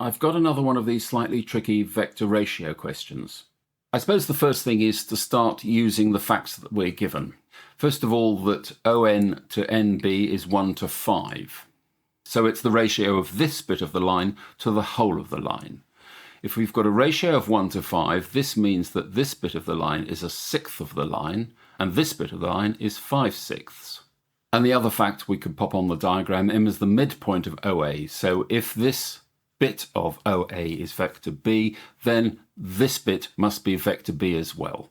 I've got another one of these slightly tricky vector ratio questions. I suppose the first thing is to start using the facts that we're given. First of all, that ON to NB is 1 to 5. So it's the ratio of this bit of the line to the whole of the line. If we've got a ratio of 1 to 5, this means that this bit of the line is a sixth of the line, and this bit of the line is 5/6. And the other fact we could pop on the diagram, M is the midpoint of OA. So if this bit of OA is vector B, then this bit must be vector B as well.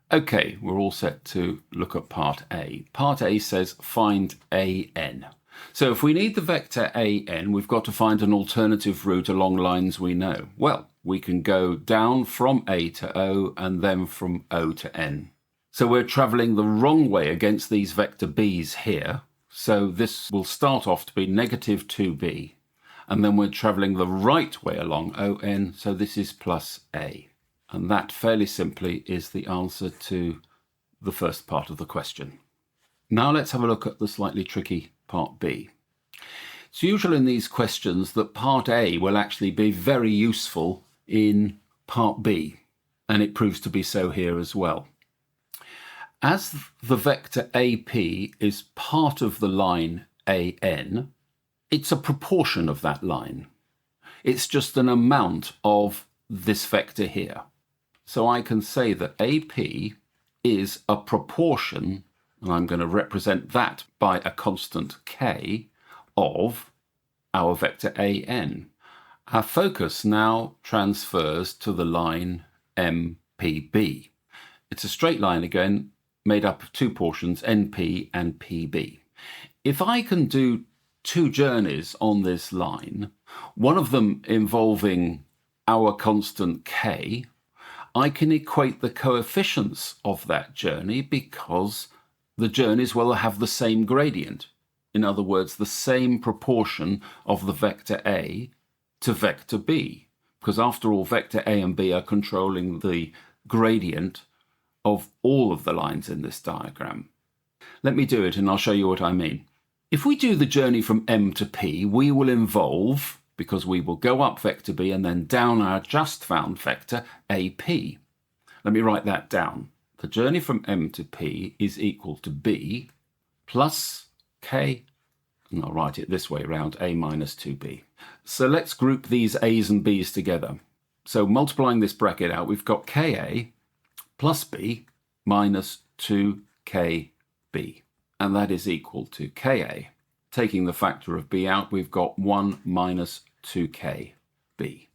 Okay, we're all set to look at part A. Part A says find AN. So if we need the vector AN, we've got to find an alternative route along lines we know. Well, we can go down from A to O and then from O to N. So we're travelling the wrong way against these vector B's here. So this will start off to be negative 2B. And then we're travelling the right way along ON, so this is plus A. And that, fairly simply, is the answer to the first part of the question. Now let's have a look at the slightly tricky part B. It's usual in these questions that part A will actually be very useful in part B, and it proves to be so here as well. As the vector AP is part of the line AN, it's a proportion of that line. It's just an amount of this vector here. So I can say that AP is a proportion, and I'm going to represent that by a constant K, of our vector AN. Our focus now transfers to the line MPB. It's a straight line again, made up of two portions, NP and PB. If I can do two journeys on this line, one of them involving our constant K, I can equate the coefficients of that journey because the journeys will have the same gradient. In other words, the same proportion of the vector A to vector B, because after all, vector A and B are controlling the gradient of all of the lines in this diagram. Let me do it and I'll show you what I mean. If we do the journey from M to P, we will involve, because we will go up vector B and then down our just found vector AP. Let me write that down. The journey from M to P is equal to B plus K, and I'll write it this way around, A minus 2B. So let's group these A's and B's together. So multiplying this bracket out, we've got KA plus B minus 2KB. And that is equal to Ka. Taking the factor of B out, we've got 1 minus 2KB.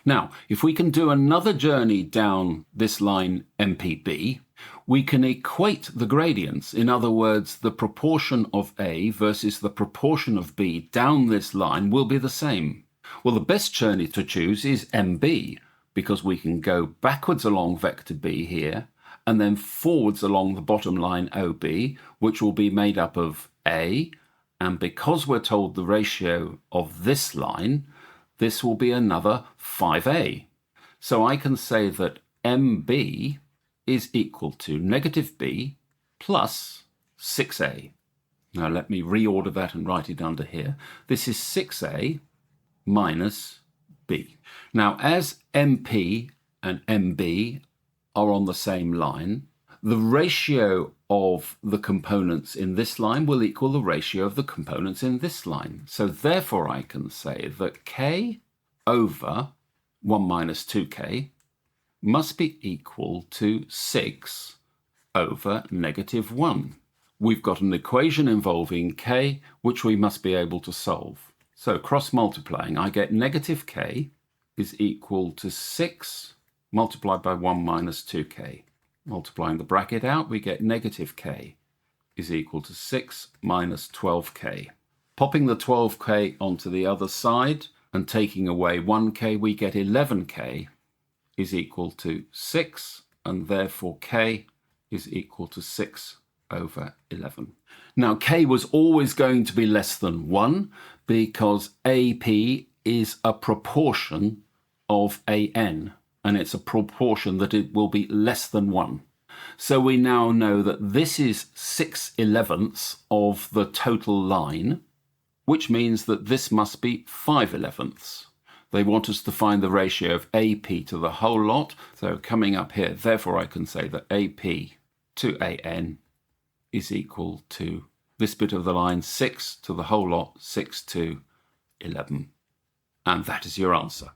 Now, if we can do another journey down this line MPB, we can equate the gradients. In other words, the proportion of A versus the proportion of B down this line will be the same. Well, the best journey to choose is MB, because we can go backwards along vector B here, and then forwards along the bottom line OB, which will be made up of A, and because we're told the ratio of this line, this will be another 5A. So I can say that MB is equal to negative B plus 6A. Now let me reorder that and write it under here. This is 6A minus B. Now as MP and MB are on the same line, the ratio of the components in this line will equal the ratio of the components in this line. So therefore I can say that K over 1 minus 2K must be equal to 6 over negative 1. We've got an equation involving K, which we must be able to solve. So cross-multiplying, I get negative K is equal to 6 multiplied by 1 minus 2K. Multiplying the bracket out, we get negative K is equal to 6 minus 12K. Popping the 12K onto the other side and taking away 1K, we get 11K is equal to 6, and therefore K is equal to 6 over 11. Now, K was always going to be less than 1 because AP is a proportion of AN, and it's a proportion that it will be less than 1. So we now know that this is 6/11ths of the total line, which means that this must be 5/11. They want us to find the ratio of AP to the whole lot. So coming up here, therefore I can say that AP to AN is equal to this bit of the line, 6 to the whole lot, 6 to 11. And that is your answer.